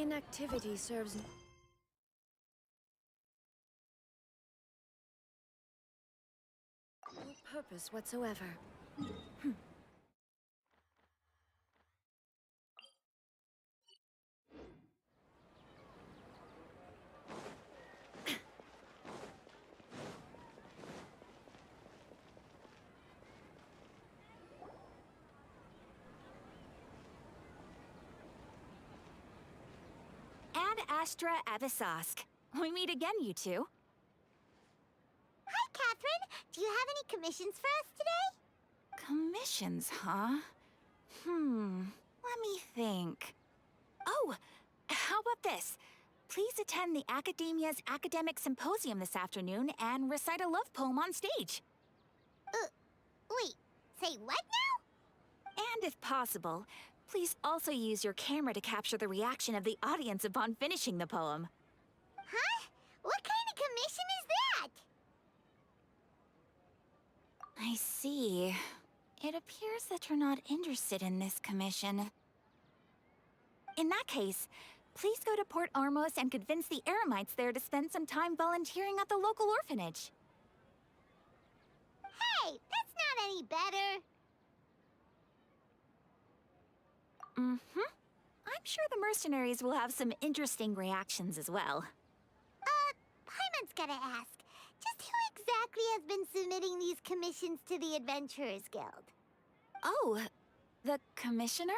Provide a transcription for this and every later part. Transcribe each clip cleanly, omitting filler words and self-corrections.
Inactivity serves no purpose whatsoever. Ad Astra Abyssosque. We meet again, you two. Hi, Catherine. Do you have any commissions for us today? Commissions, huh? Let me think. Oh, how about this? Please attend the Academia's Academic Symposium this afternoon and recite a love poem on stage. Wait, say what now? And if possible, please also use your camera to capture the reaction of the audience upon finishing the poem. Huh? What kind of commission is that? I see. It appears that you're not interested in this commission. In that case, please go to Port Ormos and convince the Eremites there to spend some time volunteering at the local orphanage. Hey, that's not any better. I'm sure the mercenaries will have some interesting reactions as well. Paimon's gotta ask. Just who exactly has been submitting these commissions to the Adventurers Guild? Oh, the commissioner?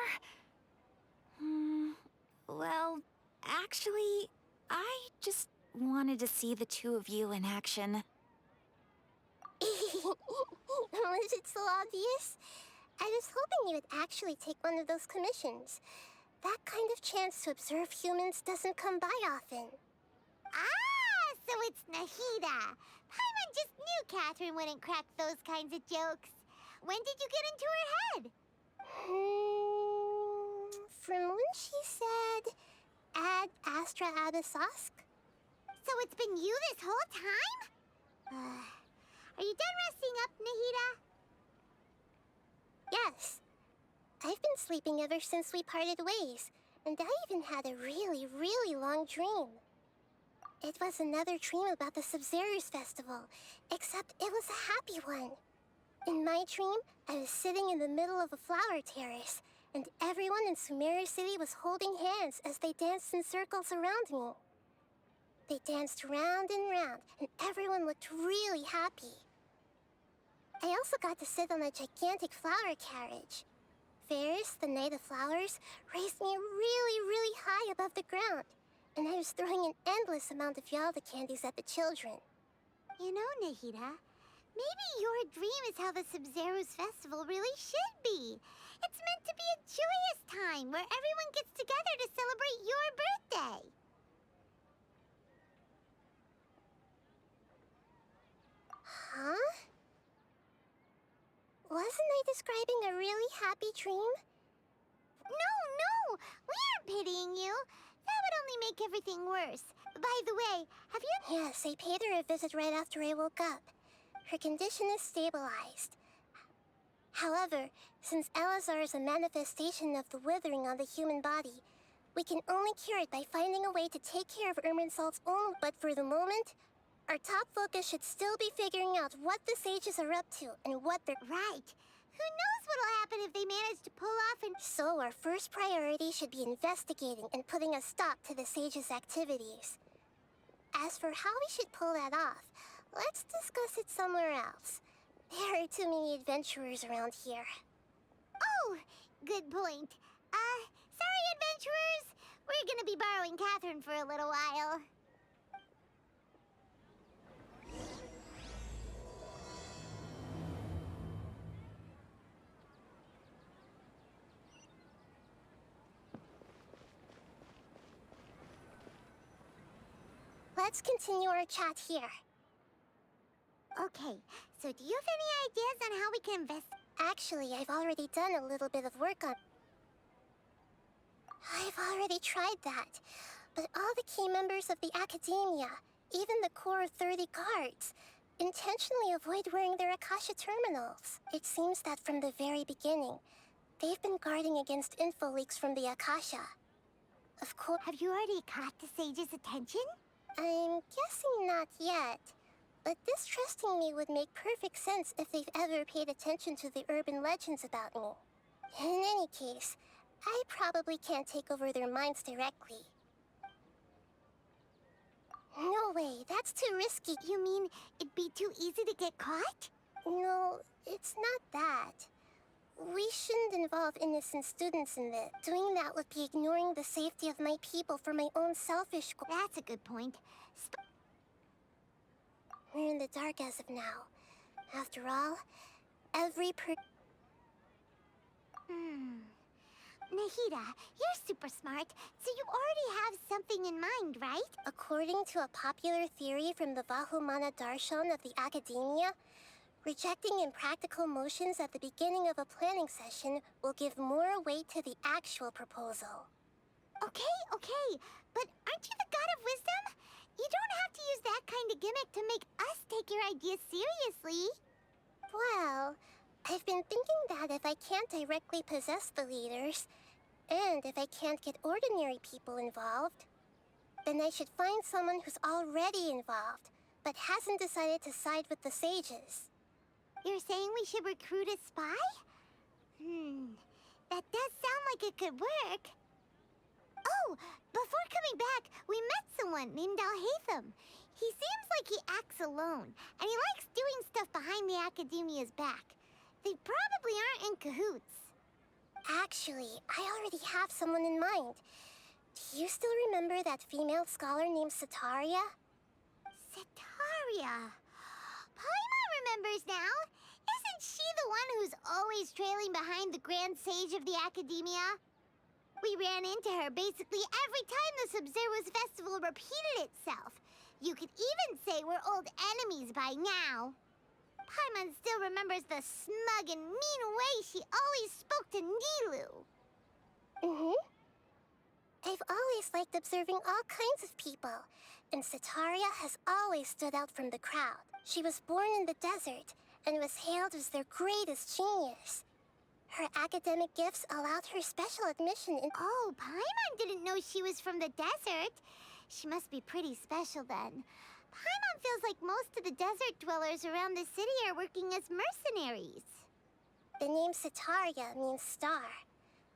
Well, actually, I just wanted to see the two of you in action. Was it so obvious? I was hoping you would actually take one of those commissions. That kind of chance to observe humans doesn't come by often. Ah, so it's Nahida. Paimon just knew Catherine wouldn't crack those kinds of jokes. When did you get into her head? From when she said, Ad Astra Abyssosque? So it's been you this whole time? Are you done resting up, Nahida? Yes. I've been sleeping ever since we parted ways, and I even had a really, really long dream. It was another dream about the Sub-Zerus Festival, except it was a happy one. In my dream, I was sitting in the middle of a flower terrace, and everyone in Sumeru City was holding hands as they danced in circles around me. They danced round and round, and everyone looked really happy. I also got to sit on a gigantic flower carriage. Ferris, the Knight of Flowers, raised me really, really high above the ground, and I was throwing an endless amount of Yalda candies at the children. You know, Nahida, maybe your dream is how the Sub-Zerus Festival really should be. It's meant to be a joyous time where everyone gets together to celebrate your birthday. Huh? Wasn't I describing a really happy dream? No, we aren't pitying you. That would only make everything worse. By the way, have you... Yes, I paid her a visit right after I woke up. Her condition is stabilized. However, since Elazar is a manifestation of the withering on the human body, we can only cure it by finding a way to take care of Irminsulf's own. But for the moment, our top focus should still be figuring out what the sages are up to and what they're... Right. Who knows what'll happen if they manage to pull off and... So our first priority should be investigating and putting a stop to the sages' activities. As for how we should pull that off, let's discuss it somewhere else. There are too many adventurers around here. Oh, good point. Sorry, adventurers. We're gonna be borrowing Catherine for a little while. Let's continue our chat here. Okay, so do you have any ideas on how we can invest... Actually, I've already done a little bit of work on... I've already tried that. But all the key members of the Academia, even the core 30 guards, intentionally avoid wearing their Akasha terminals. It seems that from the very beginning, they've been guarding against info leaks from the Akasha. Of course. Have you already caught the sage's attention? I'm guessing not yet. But distrusting me would make perfect sense if they've ever paid attention to the urban legends about me. In any case, I probably can't take over their minds directly. No way, that's too risky. You mean it'd be too easy to get caught? No, it's not that. We shouldn't involve innocent students in this. Doing that would be ignoring the safety of my people for my own selfish goals. That's a good point. We're in the dark as of now. After all, every Nahida, you're super smart, so you already have something in mind, right? According to a popular theory from the Vahumana Darshan of the Academia, rejecting impractical motions at the beginning of a planning session will give more weight to the actual proposal. Okay, but aren't you the god of wisdom? You don't have to use that kind of gimmick to make us take your ideas seriously. Well, I've been thinking that if I can't directly possess the leaders, and if I can't get ordinary people involved, then I should find someone who's already involved, but hasn't decided to side with the sages. You're saying we should recruit a spy? That does sound like it could work. Oh, before coming back, we met someone named Alhaitham. He seems like he acts alone, and he likes doing stuff behind the Academia's back. They probably aren't in cahoots. Actually, I already have someone in mind. Do you still remember that female scholar named Setaria? Setaria. Paimon remembers now. Isn't she the one who's always trailing behind the Grand Sage of the Academia? We ran into her basically every time the Sub-Zero's festival repeated itself. You could even say we're old enemies by now. Paimon still remembers the smug and mean way she always spoke to Nilu. I've always liked observing all kinds of people, and Setaria has always stood out from the crowd. She was born in the desert and was hailed as their greatest genius. Her academic gifts allowed her special admission in— Oh, Paimon didn't know she was from the desert. She must be pretty special then. Paimon feels like most of the desert dwellers around the city are working as mercenaries. The name Setaria means star.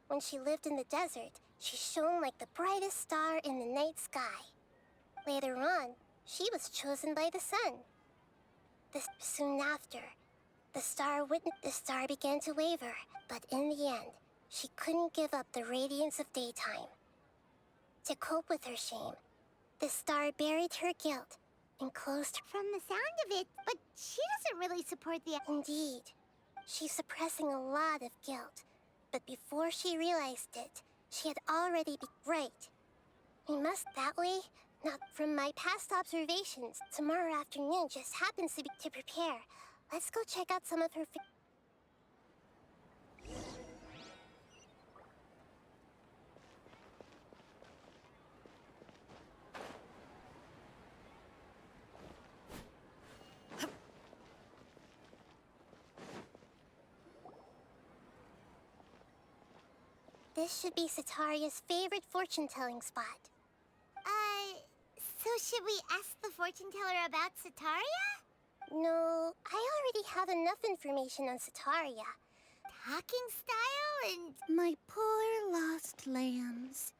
When she lived in the desert, she shone like the brightest star in the night sky. Later on, she was chosen by the sun. Soon after, the star began to waver, but in the end, she couldn't give up the radiance of daytime. To cope with her shame, the star buried her guilt and closed— From the sound of it, but she doesn't really support the— Indeed, she's suppressing a lot of guilt, but before she realized it, she had already right. We must that way. Not from my past observations. Tomorrow afternoon just happens to prepare. Let's go check out some of her— This should be Setaria's favorite fortune-telling spot. So should we ask the fortune teller about Setaria? No, I already have enough information on Setaria. Talking style and... My poor lost lambs.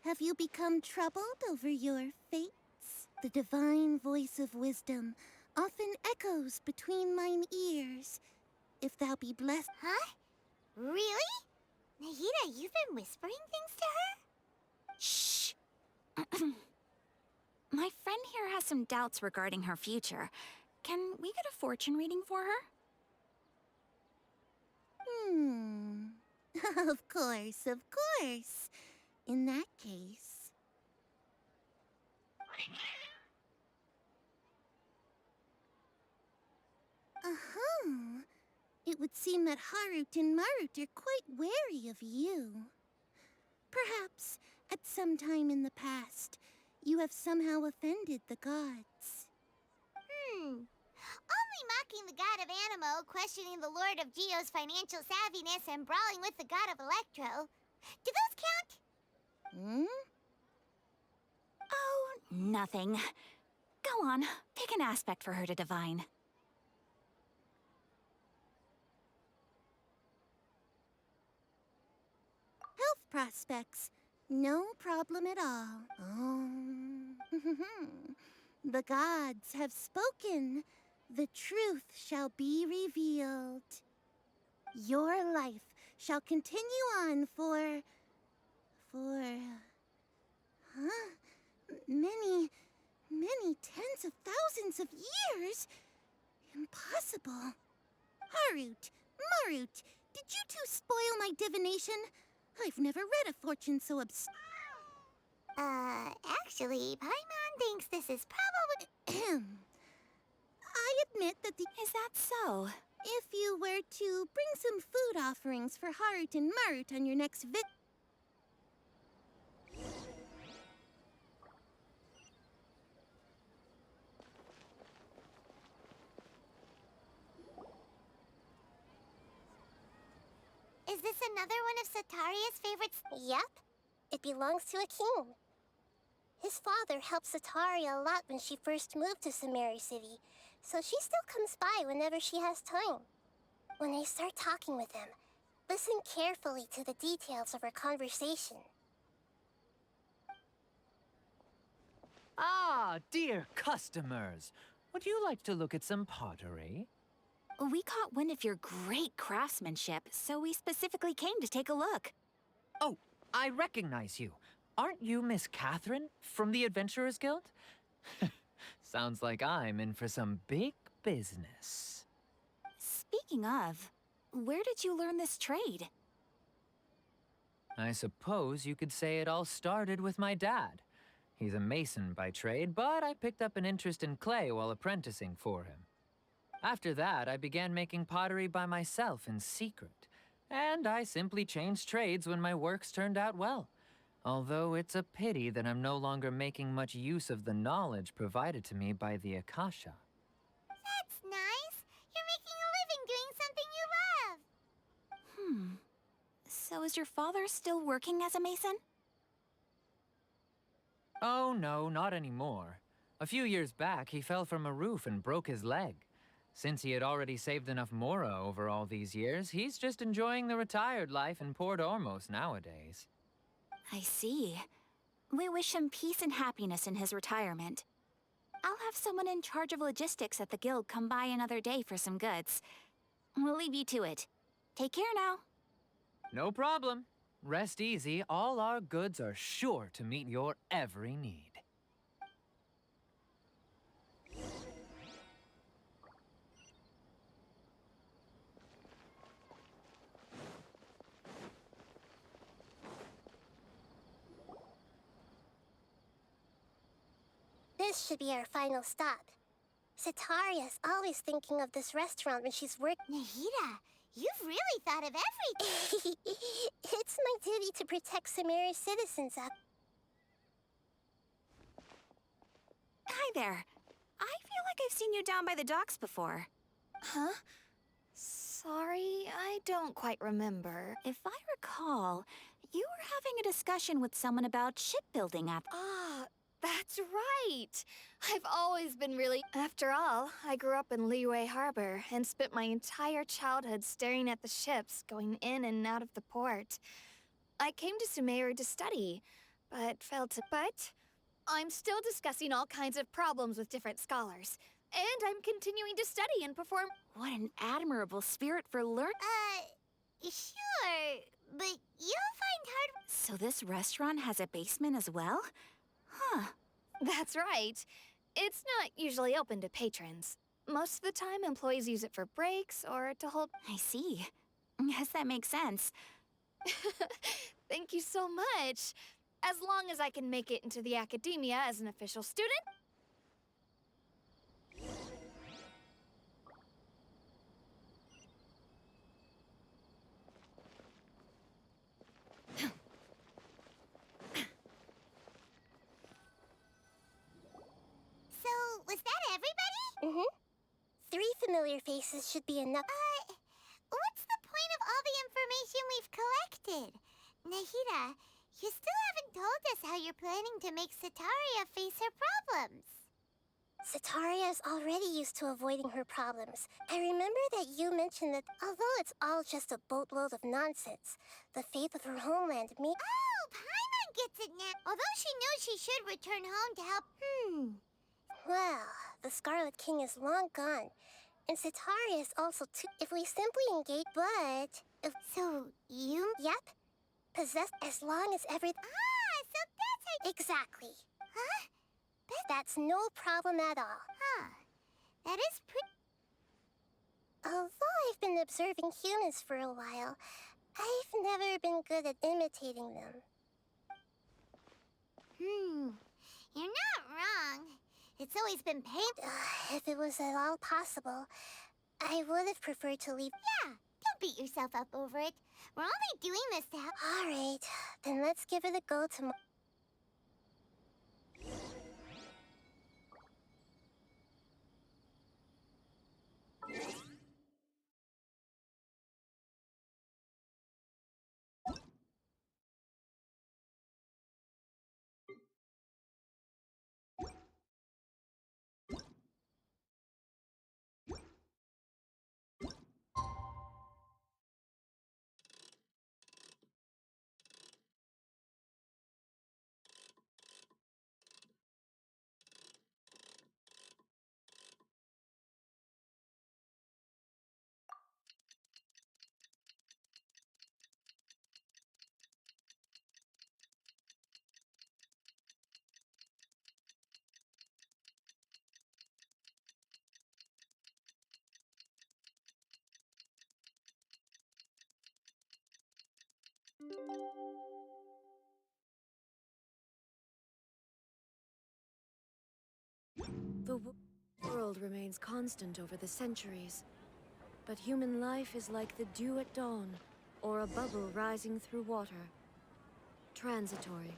Have you become troubled over your fates? The divine voice of wisdom often echoes between mine ears. If thou be blessed— Huh? Really? Nahida, you've been whispering things to her? Shh! My friend here has some doubts regarding her future. Can we get a fortune reading for her? Of course, of course. In that case... It would seem that Harut and Marut are quite wary of you. Perhaps, at some time in the past, you have somehow offended the gods. Only mocking the god of Animo, questioning the Lord of Geo's financial savviness, and brawling with the god of Electro. Do those count? Nothing. Go on, pick an aspect for her to divine. Health prospects. No problem at all. Oh. The gods have spoken. The truth shall be revealed. Your life shall continue on for... many tens of thousands of years? Impossible. Harut, Marut, did you two spoil my divination? I've never read a fortune so Actually, Paimon thinks this is probably... I admit that Is that so? if you were to bring some food offerings for Harut and Marut on your next Is this another one of Sataria's favorites? Yep. It belongs to a king. His father helped Sataria a lot when she first moved to Samari City, so she still comes by whenever she has time. When I start talking with him, listen carefully to the details of our conversation. Ah, dear customers. Would you like to look at some pottery? We caught wind of your great craftsmanship, so we specifically came to take a look. Oh, I recognize you. Aren't you Miss Catherine from the Adventurers Guild? Sounds like I'm in for some big business. Speaking of, where did you learn this trade? I suppose you could say it all started with my dad. He's a mason by trade, but I picked up an interest in clay while apprenticing for him. After that, I began making pottery by myself in secret, and I simply changed trades when my works turned out well. Although it's a pity that I'm no longer making much use of the knowledge provided to me by the Akasha. That's nice. You're making a living doing something you love. So is your father still working as a mason? Oh no, not anymore. A few years back, he fell from a roof and broke his leg. Since he had already saved enough mora over all these years, he's just enjoying the retired life in Port Ormos nowadays. I see. We wish him peace and happiness in his retirement. I'll have someone in charge of logistics at the guild come by another day for some goods. We'll leave you to it. Take care now. No problem. Rest easy, all our goods are sure to meet your every need. This should be our final stop. Sataria's always thinking of this restaurant when she's working. Nahida, you've really thought of everything. It's my duty to protect Samari's citizens. Hi there. I feel like I've seen you down by the docks before. Huh? Sorry, I don't quite remember. If I recall, you were having a discussion with someone about shipbuilding at... Ah, that's right. I've always been really... After all, I grew up in Liyue Harbor and spent my entire childhood staring at the ships going in and out of the port. I came to Sumeru to study, but But I'm still discussing all kinds of problems with different scholars. And I'm continuing to study and perform... What an admirable spirit for learning. Sure, but you'll find hard... So this restaurant has a basement as well? Huh. That's right. It's not usually open to patrons. Most of the time, employees use it for breaks or to hold... I see. Guess that makes sense. Thank you so much. As long as I can make it into the academia as an official student... So, was that everybody? 3 familiar faces should be enough. What's the point of all the information we've collected? Nahida, You still haven't told us how you're planning to make Setaria face her problems. Setaria is already used to avoiding her problems. I remember that you mentioned that although it's all just a boatload of nonsense, the fate of her homeland may— Oh, Paimon gets it now. Although she knows she should return home to help. Well, the Scarlet King is long gone, and Setaria is also too— If we simply engage— But— So, you... Yep. Possessed as long as every— so that's how... Exactly. Huh? That's no problem at all. Huh. That is pretty... Although I've been observing humans for a while, I've never been good at imitating them. You're not wrong. It's always been painful. If it was at all possible, I would have preferred to leave— Yeah, don't beat yourself up over it. We're only doing this to help. All right, then let's give it a go tomorrow. The world remains constant over the centuries, but human life is like the dew at dawn, or a bubble rising through water. Transitory.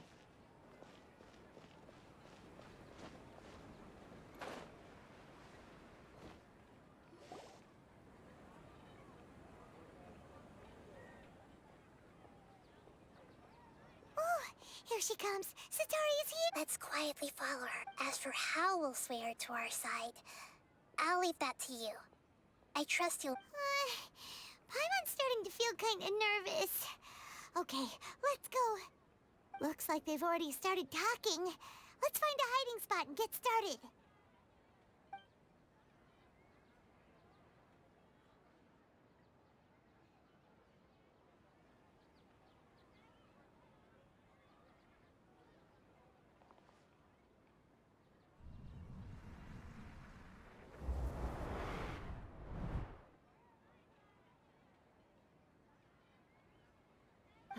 Here she comes. Setaria's here. Let's quietly follow her. As for how we'll sway her to our side, I'll leave that to you. I trust you'll— Paimon's starting to feel kind of nervous. Okay, let's go. Looks like they've already started talking. Let's find a hiding spot and get started.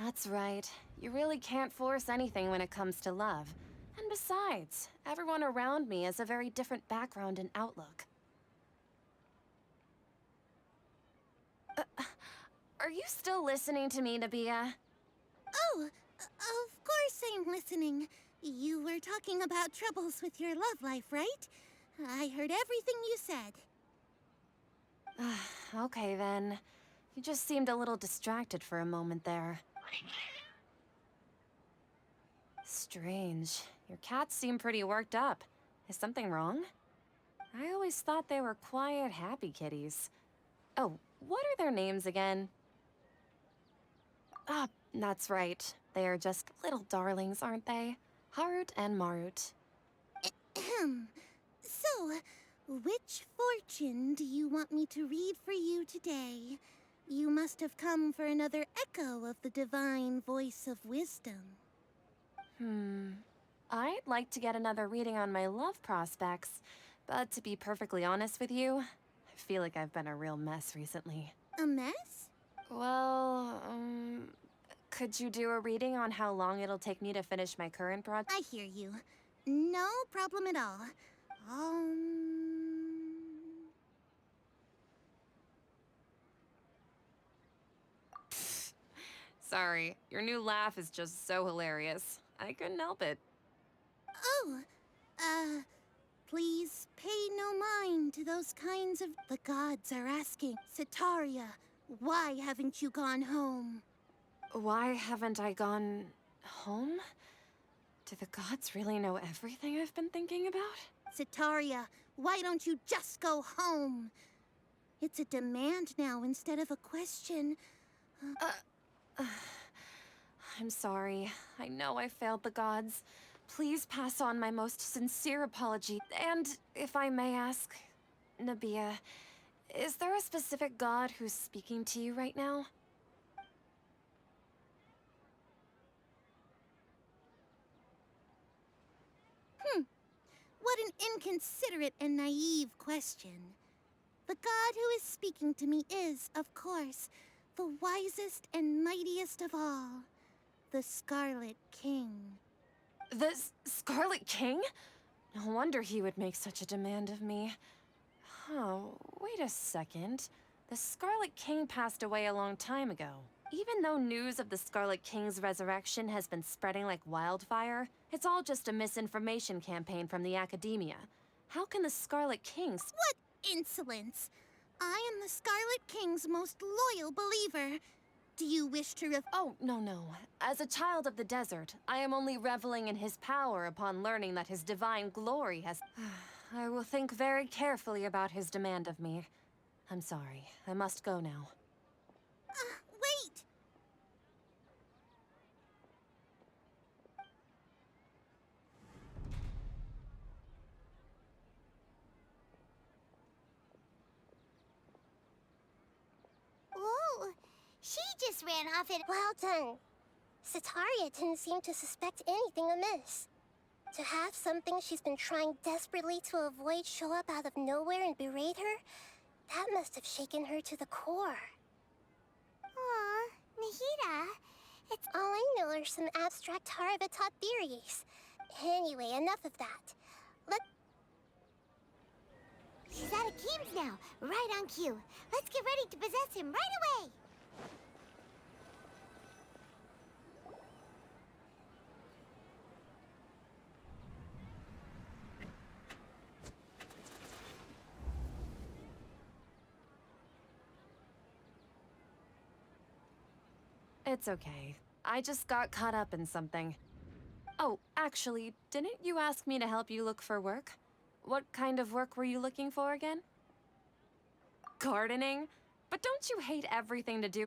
That's right. You really can't force anything when it comes to love. And besides, everyone around me has a very different background and outlook. Are you still listening to me, Nabia? Oh, of course I'm listening. You were talking about troubles with your love life, right? I heard everything you said. Okay then. You just seemed a little distracted for a moment there. Strange. Your cats seem pretty worked up. Is something wrong? I always thought they were quiet, happy kitties. Oh, what are their names again? Ah, that's right. They are just little darlings, aren't they? Harut and Marut. So, which fortune do you want me to read for you today? You must have come for another echo of the divine voice of wisdom. I'd like to get another reading on my love prospects, but to be perfectly honest with you, I feel like I've been a real mess recently. A mess? Well, could you do a reading on how long it'll take me to finish my current project? I hear you. No problem at all. Sorry, your new laugh is just so hilarious. I couldn't help it. Oh, please pay no mind to those kinds of— The gods are asking. Setaria, why haven't you gone home? Why haven't I gone Home? Do the gods really know everything I've been thinking about? Setaria, why don't you just go home? It's a demand now instead of a question. I'm sorry. I know I failed the gods. Please pass on my most sincere apology. And if I may ask, Nabia, is there a specific god who's speaking to you right now? What an inconsiderate and naive question. The god who is speaking to me is, of course, the wisest and mightiest of all, the Scarlet King. The Scarlet King? No wonder he would make such a demand of me. Oh, wait a second. The Scarlet King passed away a long time ago. Even though news of the Scarlet King's resurrection has been spreading like wildfire, it's all just a misinformation campaign from the academia. How can the Scarlet King's— What insolence! I am the Scarlet King's most loyal believer. Do you wish to Oh, no. As a child of the desert, I am only reveling in his power upon learning that his divine glory has— I will think very carefully about his demand of me. I'm sorry. I must go now. Wait! Whoa! She just ran off and... Well done. Setaria didn't seem to suspect anything amiss. To have something she's been trying desperately to avoid show up out of nowhere and berate her, that must have shaken her to the core. Aw, Nahida, it's... All I know are some abstract Harva-taught theories. Anyway, enough of that. She's out of Keem's now, right on cue. Let's get ready to possess him right away! It's okay. I just got caught up in something. Oh, actually, didn't you ask me to help you look for work? What kind of work were you looking for again? Gardening? But don't you hate everything to do—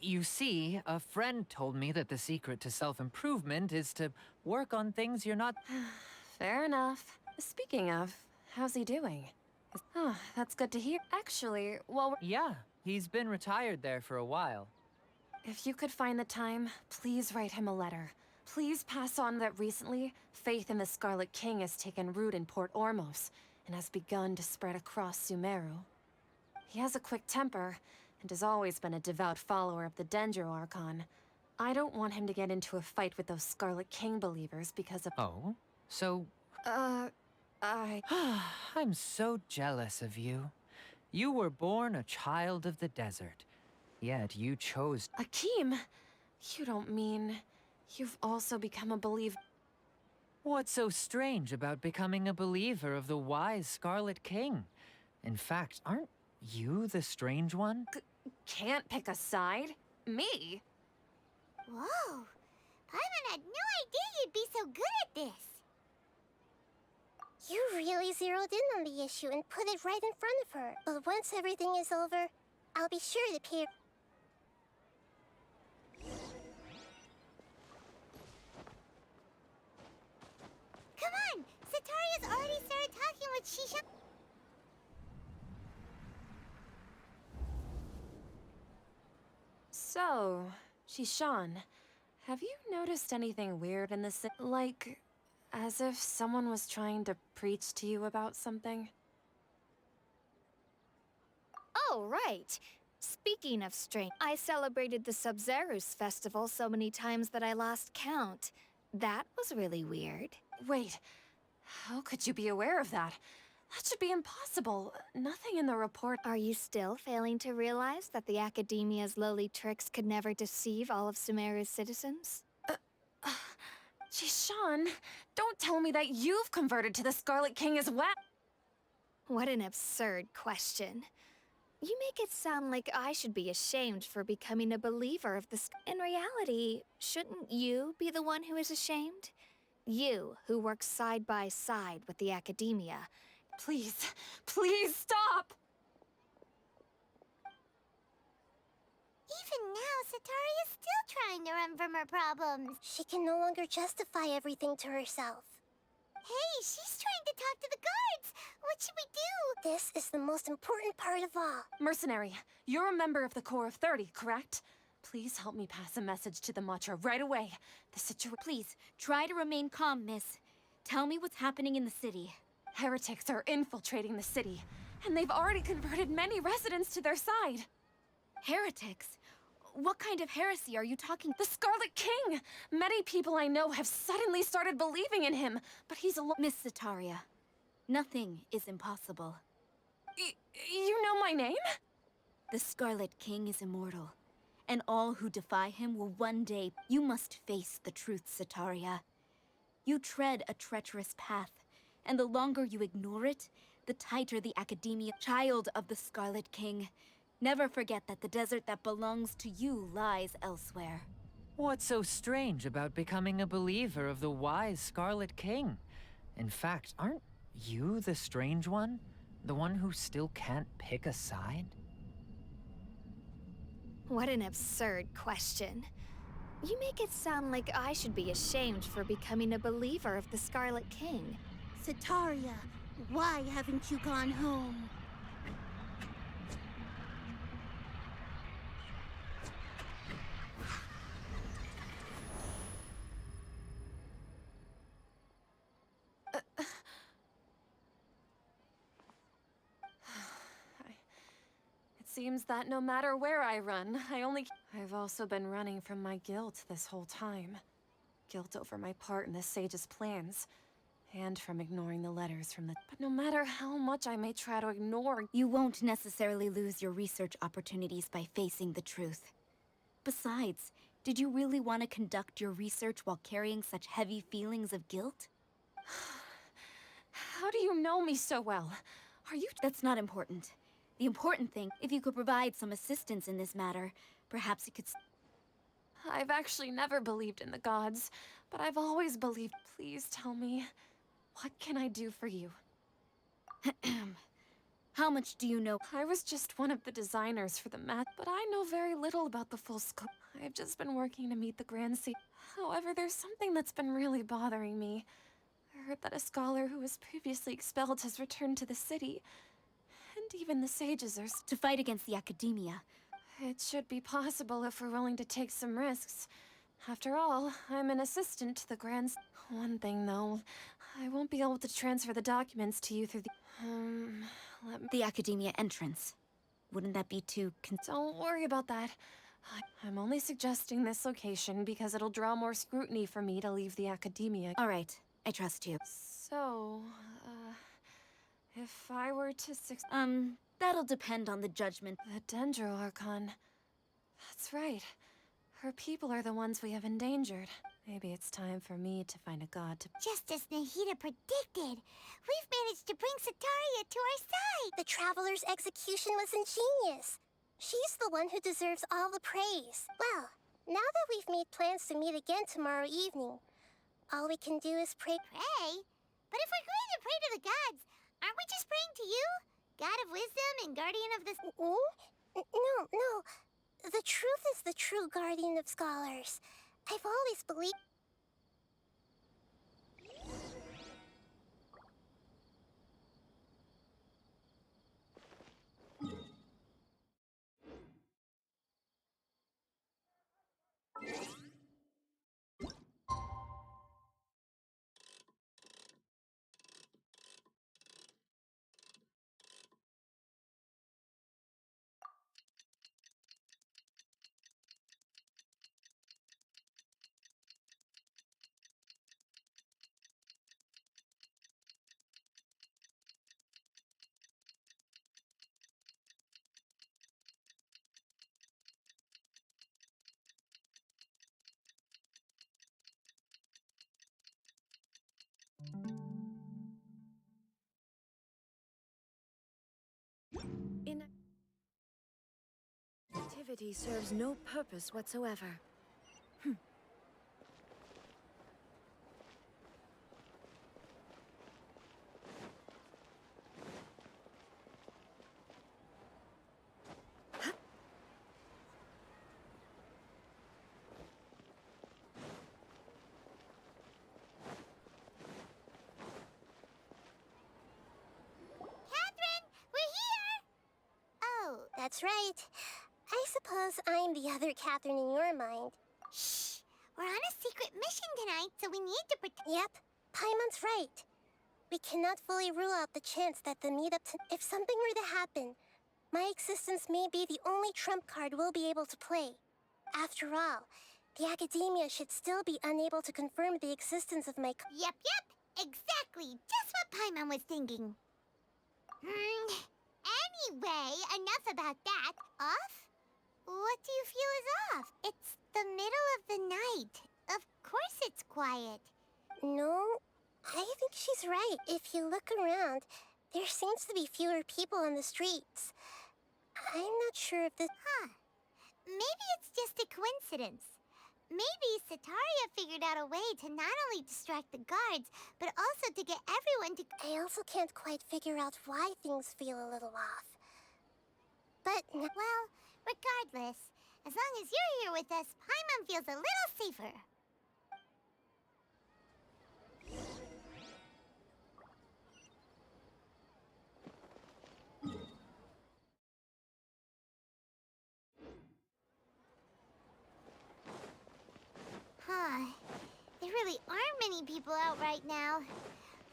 You see, a friend told me that the secret to self-improvement is to work on things you're not— Fair enough. Speaking of, how's he doing? Oh, that's good to hear. Actually, while we're— Yeah, he's been retired there for a while. If you could find the time, please write him a letter. Please pass on that recently, faith in the Scarlet King has taken root in Port Ormos and has begun to spread across Sumeru. He has a quick temper and has always been a devout follower of the Dendro Archon. I don't want him to get into a fight with those Scarlet King believers because of— Oh? So, I'm so jealous of you. You were born a child of the desert, yet you chose— Akeem, you don't mean you've also become a believer? What's so strange about becoming a believer of the wise Scarlet King? In fact, aren't you the strange one? Can't pick a side? Me? Whoa! Paimon had no idea you'd be so good at this! You really zeroed in on the issue and put it right in front of her. But once everything is over, I'll be sure to pay her. Come on! Setaria's already started talking with Shisha. So, Shishan, have you noticed anything weird in this? Like, as if someone was trying to preach to you about something? Oh, right. Speaking of strange, I celebrated the Sub-Zerus festival so many times that I lost count. That was really weird. Wait, how could you be aware of that? That should be impossible. Nothing in the report— Are you still failing to realize that the Academia's lowly tricks could never deceive all of Sumeru's citizens? Shishan, don't tell me that you've converted to the Scarlet King as well! What an absurd question. You make it sound like I should be ashamed for becoming a believer of this. In reality, shouldn't you be the one who is ashamed? You, who works side by side with the academia. Please, please stop! Even now, Satari is still trying to run from her problems. She can no longer justify everything to herself. Hey, she's trying to talk to the guards. What should we do? This is the most important part of all. Mercenary, you're a member of the Corps of 30, correct? Please help me pass a message to the Matcha right away. The situation. Please, try to remain calm, miss. Tell me what's happening in the city. Heretics are infiltrating the city, and they've already converted many residents to their side. Heretics? What kind of heresy are you talking? The Scarlet King! Many people I know have suddenly started believing in him, but he's alone. Miss Sataria, nothing is impossible. You know my name? The Scarlet King is immortal, and all who defy him will one day. You must face the truth, Sataria. You tread a treacherous path, and the longer you ignore it, the tighter the academia. Child of the Scarlet King, never forget that the desert that belongs to you lies elsewhere. What's so strange about becoming a believer of the wise Scarlet King? In fact, aren't you the strange one? The one who still can't pick a side? What an absurd question. You make it sound like I should be ashamed for becoming a believer of the Scarlet King. Sataria, why haven't you gone home? It seems that no matter where I run, I've also been running from my guilt this whole time. Guilt over my part in the Sage's plans, and from ignoring the letters from the... But no matter how much I may try to ignore... You won't necessarily lose your research opportunities by facing the truth. Besides, did you really want to conduct your research while carrying such heavy feelings of guilt? How do you know me so well? Are you... That's not important. The important thing, if you could provide some assistance in this matter, perhaps you could... I've actually never believed in the gods, but I've always believed... Please tell me, what can I do for you? How much do you know? I was just one of the designers for the mat, but I know very little about the full scope. I've just been working to meet the Grand Sea. However, there's something that's been really bothering me. I heard that a scholar who was previously expelled has returned to the city. And even the sages are... To fight against the academia. It should be possible if we're willing to take some risks. After all, I'm an assistant to the Grand... One thing, though. I won't be able to transfer the documents to you through the... The academia entrance. Wouldn't that be too... Don't worry about that. I'm only suggesting this location because it'll draw more scrutiny for me to leave the academia. All right, I trust you. So, if I were to that'll depend on the judgment. The Dendro Archon. That's right. Her people are the ones we have endangered. Maybe it's time for me to find a god to... Just as Nahida predicted, we've managed to bring Sataria to our side. The Traveler's execution was ingenious. She's the one who deserves all the praise. Well, now that we've made plans to meet again tomorrow evening, all we can do is pray. Pray? But if we're going to pray to the gods, aren't we just praying to you? God of wisdom and guardian of the... No. The truth is the true guardian of scholars. I've always believed... activity serves no purpose whatsoever. Catherine, we're here! Oh, that's right. I suppose I'm the other Catherine in your mind. Shh! We're on a secret mission tonight, so we need to protect. Yep, Paimon's right. We cannot fully rule out the chance that the meetup. If something were to happen, my existence may be the only trump card we'll be able to play. After all, the academia should still be unable to confirm the existence of my. Yep. Exactly. Just what Paimon was thinking. Anyway, enough about that. Off? What do you feel is off? It's the middle of the night. Of course it's quiet. No, I think she's right. If you look around, there seems to be fewer people on the streets. I'm not sure if this. Maybe it's just a coincidence. Maybe Setaria figured out a way to not only distract the guards, but also to get everyone to. I also can't quite figure out why things feel a little off. But Well, regardless, as long as you're here with us, Paimon feels a little safer. There really aren't many people out right now.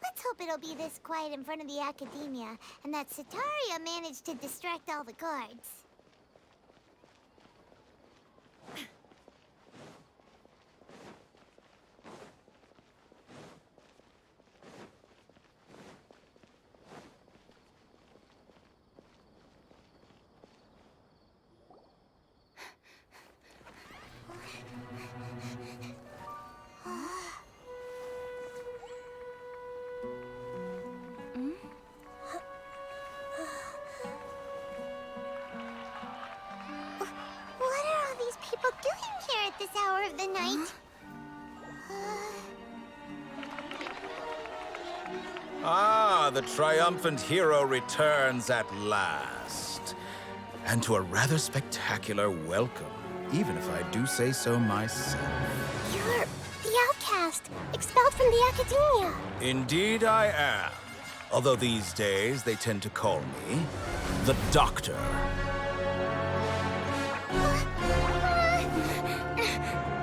Let's hope it'll be this quiet in front of the academia, and that Setaria managed to distract all the guards. What are all these people doing here at this hour of the night? Ah, the triumphant hero returns at last. And to a rather spectacular welcome, even if I do say so myself. you're the outcast, expelled from the academia. Indeed I am. Although these days they tend to call me the Doctor.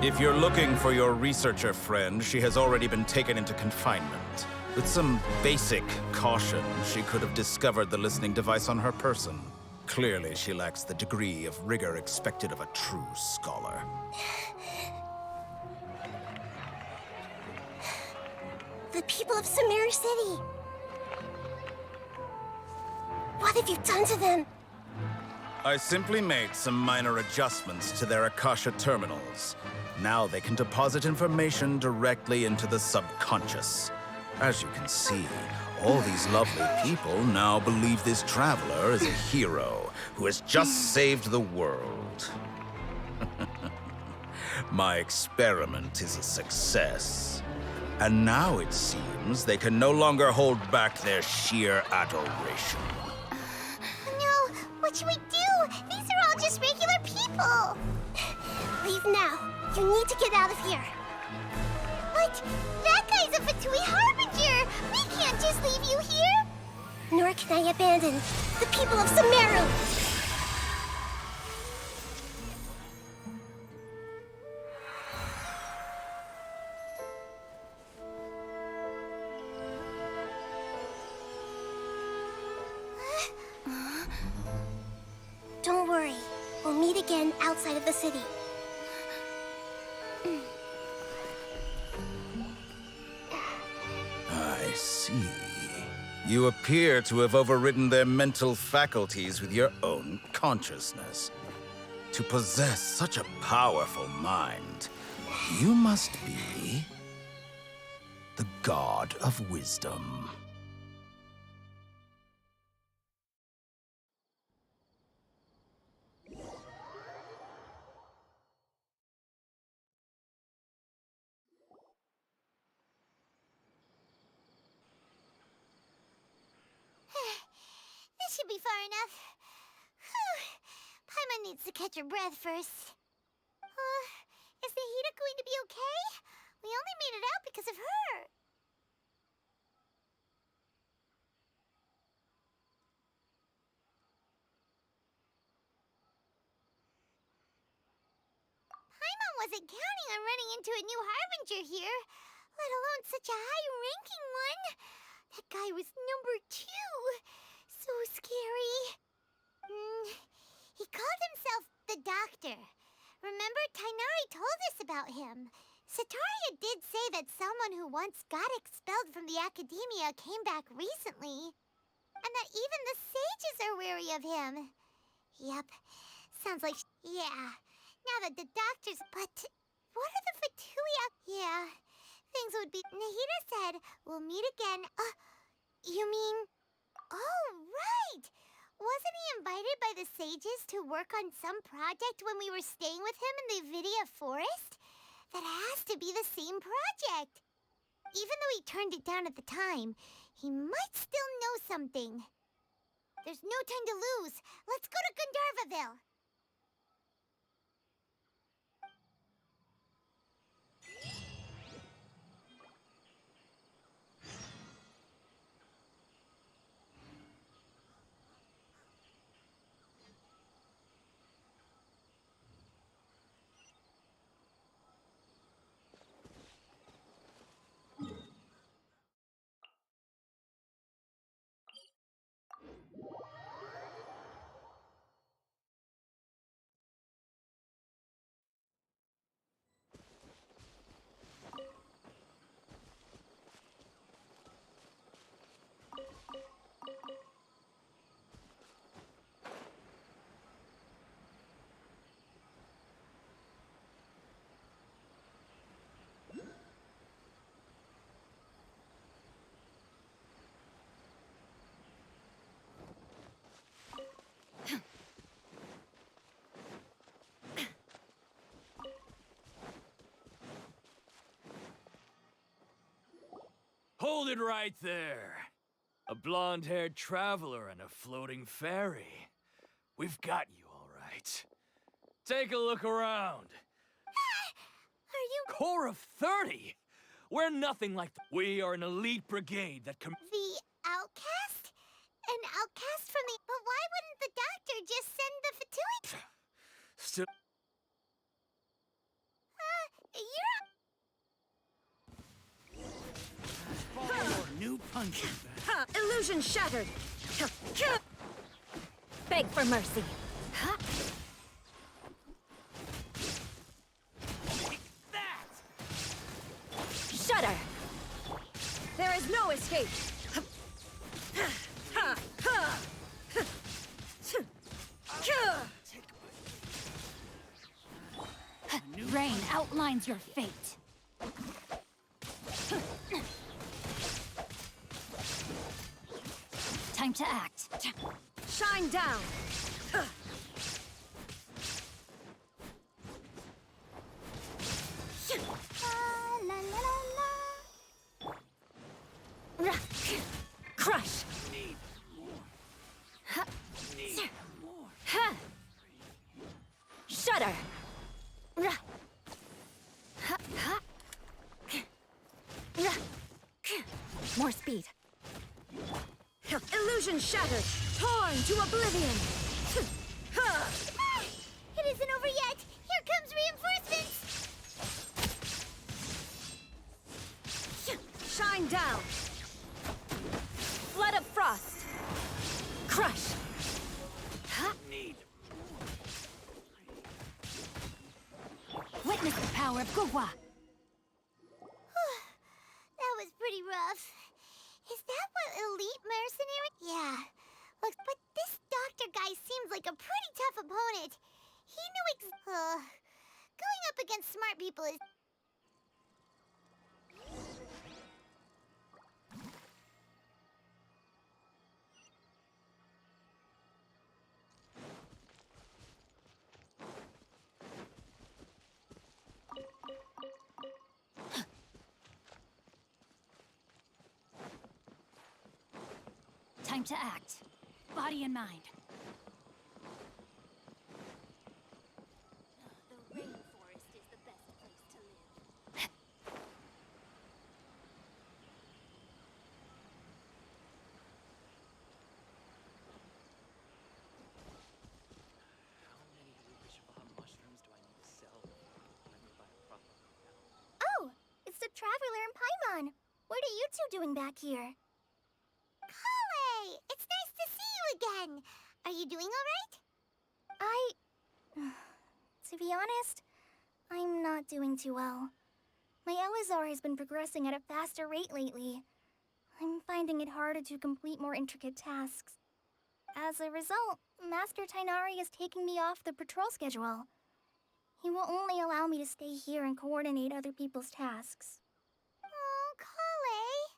If you're looking for your researcher friend, she has already been taken into confinement. With some basic caution, she could have discovered the listening device on her person. Clearly, she lacks the degree of rigor expected of a true scholar. The people of Sumeru City. What have you done to them? I simply made some minor adjustments to their Akasha terminals. Now they can deposit information directly into the subconscious. As you can see, all these lovely people now believe this traveler is a hero who has just saved the world. My experiment is a success. And now it seems they can no longer hold back their sheer adoration. No, what should we do? These are all just regular people. Leave now. You need to get out of here. What? That guy's a Fatui Harbinger! We can't just leave you here! Nor can I abandon the people of Sumeru. Don't worry. We'll meet again outside of the city. I see. You appear to have overridden their mental faculties with your own consciousness. To possess such a powerful mind, you must be the god of wisdom. should be far enough. Whew. Paimon needs to catch her breath first. Is Nahida going to be okay? We only made it out because of her. Paimon wasn't counting on running into a new Harbinger here, let alone such a high-ranking one. That guy was number 2. So scary. He called himself the Doctor. Remember, Tainari told us about him. Sataria did say that someone who once got expelled from the Academia came back recently. And that even the sages are wary of him. Yep. Sounds like... Yeah. Now that the doctor's... But... What are the Fatuia... Yeah. Things would be... Nahida said, we'll meet again. You mean... Oh, right! Wasn't he invited by the sages to work on some project when we were staying with him in the Vidia Forest? That has to be the same project. Even though he turned it down at the time, he might still know something. There's no time to lose. Let's go to Gandharvaville. Hold it right there. A blonde-haired traveler and a floating fairy. We've got you all right. Take a look around. Are you... Corps of 30? We're nothing like... We are an elite brigade that The outcast? An outcast from the... But why wouldn't the doctor just send the Fatui... Still... You're... New punches. Illusion shattered! Beg for mercy. Shudder! There is no escape! Rain outlines your fate. Time to act. Shine down! La la la la. Crush! Shudder! More speed. Illusion shattered! Torn to oblivion! It isn't over yet! Here comes reinforcements! Shine down! Flood of frost! Crush! Witness the power of Gugwa. That was pretty rough. Is that what elite mercenary? Yeah. Look, but this doctor guy seems like a pretty tough opponent. He knew going up against smart people is... Time to act. Body and mind. The rainforest is the best place to live. How many Lucashaw mushrooms do I need to sell before let me buy a proper hotel? Oh, it's the Traveler and Paimon. What are you two doing back here? Kale! It's nice to see you again. Are you doing all right? To be honest, I'm not doing too well. My Elazar has been progressing at a faster rate lately. I'm finding it harder to complete more intricate tasks. As a result, Master Tainari is taking me off the patrol schedule. He will only allow me to stay here and coordinate other people's tasks. Oh, Kale!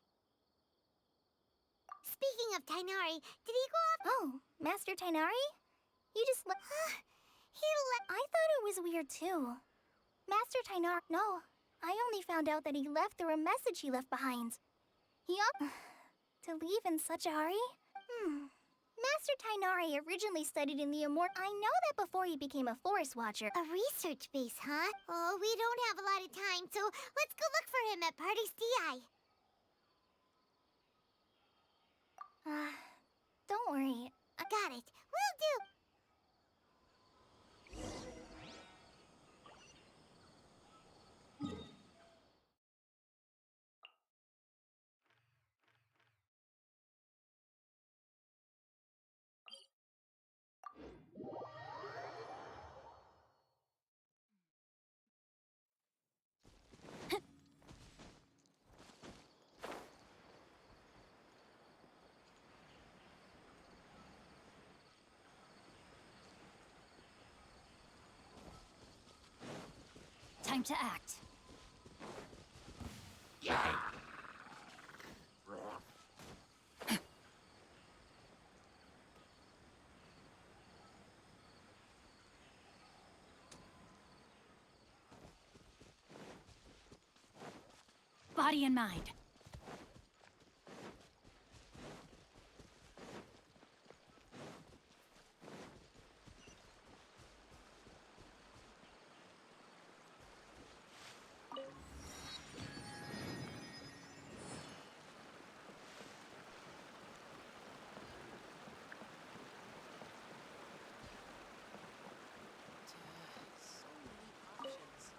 Speaking of Tainari, did he go off? Oh, Master Tainari? You just I thought it was weird too. Master Tainari. No, I only found out that he left through a message he left behind. To leave in such a hurry? Master Tainari originally studied in the I know that before he became a forest watcher. A research base, huh? Oh, we don't have a lot of time, so let's go look for him at Party's DI. Don't worry. I got it. Will do. Time to act. Body and mind. So many options.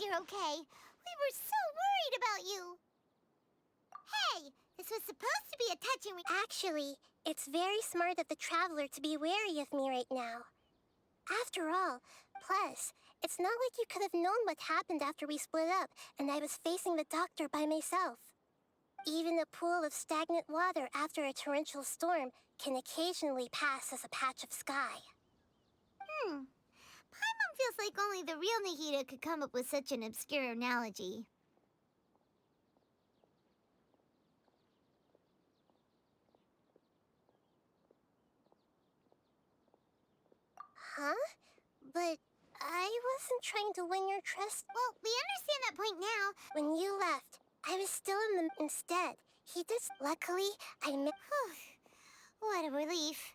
you're okay. We were so worried about you. Hey, this was supposed to be a touching... Actually, it's very smart of the Traveler to be wary of me right now. After all, plus, it's not like you could have known what happened after we split up and I was facing the doctor by myself. Even a pool of stagnant water after a torrential storm can occasionally pass as a patch of sky. Paimon feels like only the real Nahida could come up with such an obscure analogy. Huh? But I wasn't trying to win your trust. Well, we understand that point now. When you left, I was still in the... Instead, he just... Luckily, I met... What a relief.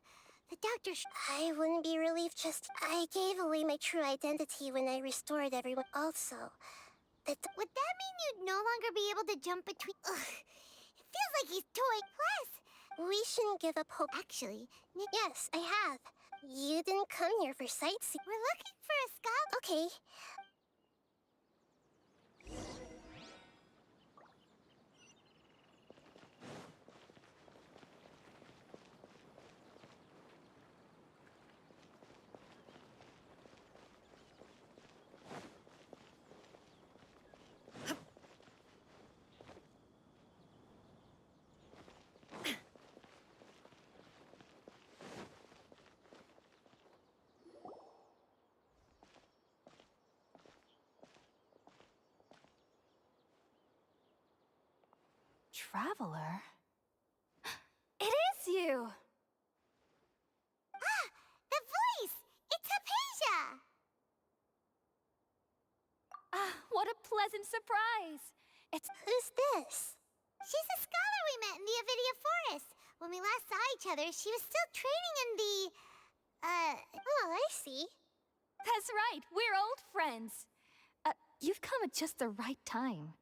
The doctor... I wouldn't be relieved, just... I gave away my true identity when I restored everyone. Also, Would that mean you'd no longer be able to jump between... Ugh. It feels like he's toying. Plus... we shouldn't give up hope. Actually, Yes, I have. You didn't come here for sightseeing. we're looking for a scholar. Okay. Traveler? It is you! Ah! The voice! It's Hypatia! Ah, what a pleasant surprise! It's... Who's this? She's a scholar we met in the Avidia Forest. When we last saw each other, she was still training in the... Oh, I see. That's right, we're old friends. You've come at just the right time.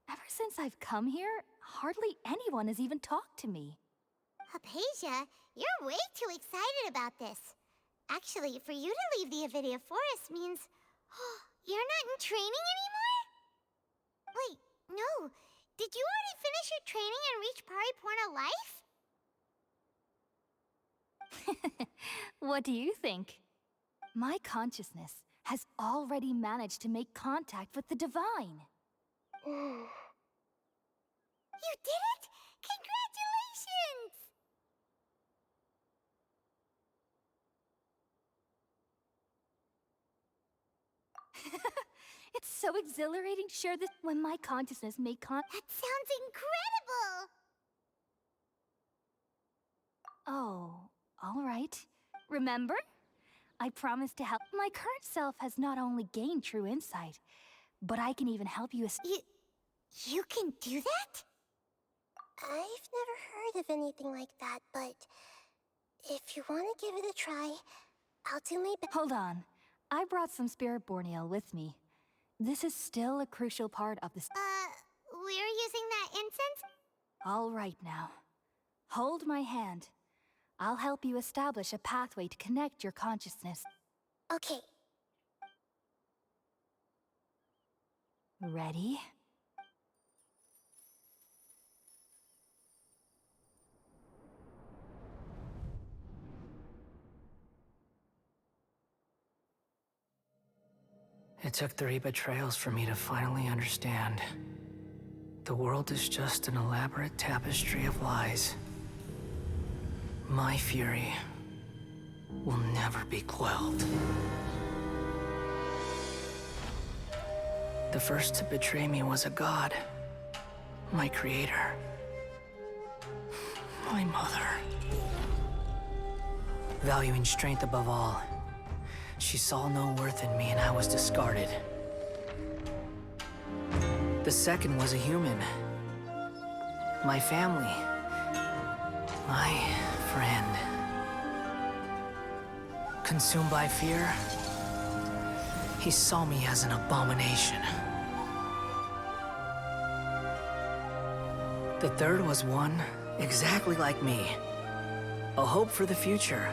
Ever since I've come here, hardly anyone has even talked to me. Hypatia, you're way too excited about this. Actually, for you to leave the Avidia Forest means... you're not in training anymore? Wait, no. Did you already finish your training and reach Pariporna life? What do you think? My consciousness has already managed to make contact with the divine. You did it! Congratulations! It's so exhilarating to share this when my consciousness made That sounds incredible! Oh, all right. Remember? I promised to help. My current self has not only gained true insight, but I can even help you. You can do that? I've never heard of anything like that, but if you want to give it a try, I'll do my best. Hold on. I brought some spirit borneal with me. This is still a crucial part of this. We're using that incense? All right now. Hold my hand. I'll help you establish a pathway to connect your consciousness. Okay. Ready? It took 3 betrayals for me to finally understand. The world is just an elaborate tapestry of lies. My fury will never be quelled. The first to betray me was a god. My creator. My mother. Valuing strength above all, she saw no worth in me and I was discarded. The second was a human. My family. My friend. Consumed by fear, he saw me as an abomination. The third was one exactly like me. A hope for the future.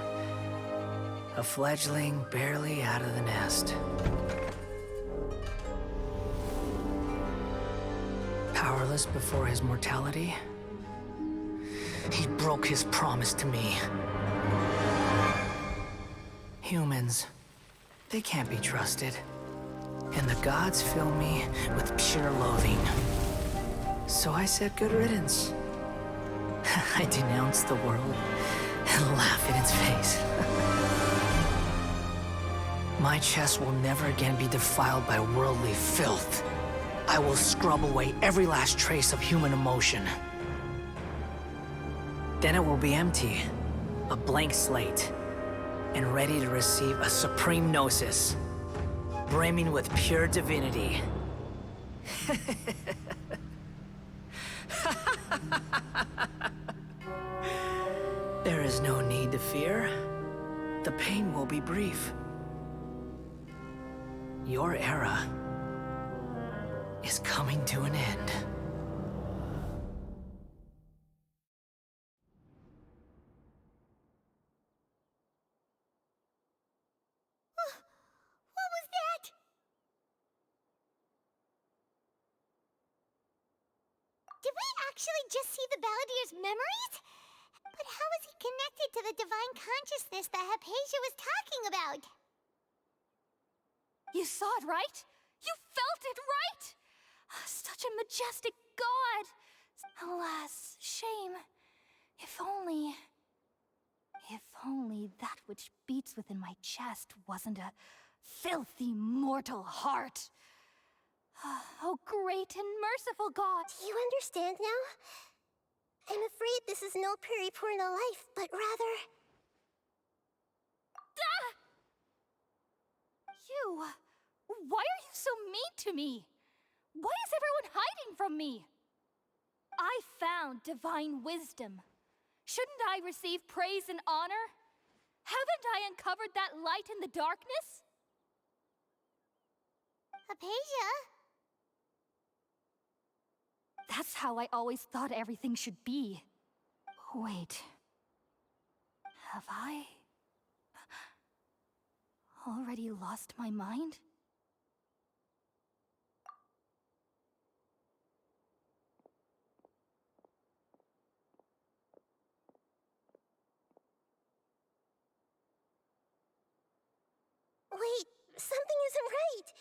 A fledgling barely out of the nest. powerless before his mortality, he broke his promise to me. Humans, they can't be trusted. And the gods fill me with pure loathing. So I said good riddance. I denounce the world and laugh in its face. My chest will never again be defiled by worldly filth. I will scrub away every last trace of human emotion. Then it will be empty, a blank slate, and ready to receive a supreme gnosis, brimming with pure divinity. There is no need to fear. The pain will be brief. Your era is coming to an end. What was that? Did we actually just see the Balladier's memories? But how is he connected to the divine consciousness that Hypatia was talking about? You saw it, right? You felt it, right? Such a majestic god! Alas, shame. If only that which beats within my chest wasn't a filthy mortal heart. Oh, great and merciful God! Do you understand now? I'm afraid this is no Peripurna life, but rather... You! Why are you so mean to me? Why is everyone hiding from me? I found divine wisdom. Shouldn't I receive praise and honor? Haven't I uncovered that light in the darkness? Hypatia? That's how I always thought everything should be. Wait. Have I already lost my mind? Wait, something isn't right.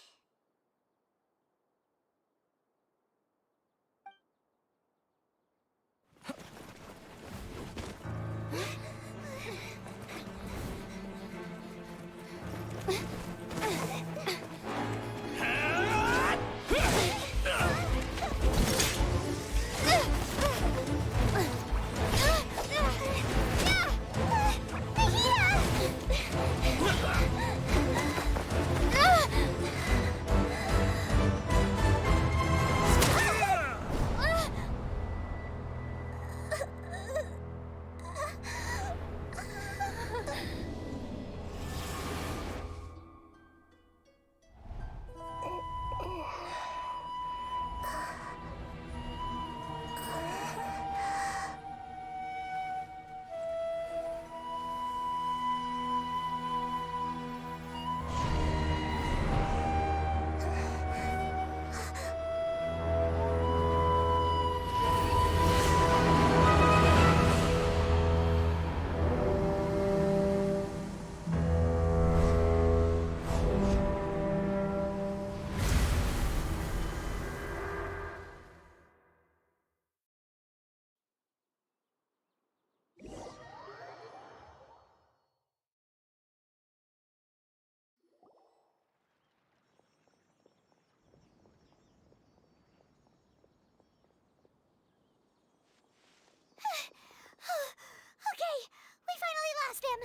Okay, we finally lost him.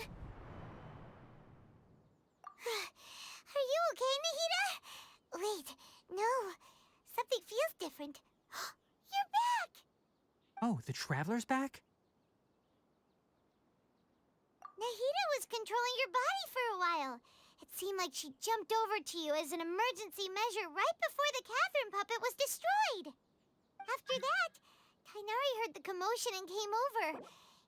Are you okay, Nahida? Wait, no. Something feels different. You're back! Oh, the Traveler's back? Nahida was controlling your body for a while. It seemed like she jumped over to you as an emergency measure right before the Catherine puppet was destroyed. After that, Tainari heard the commotion and came over.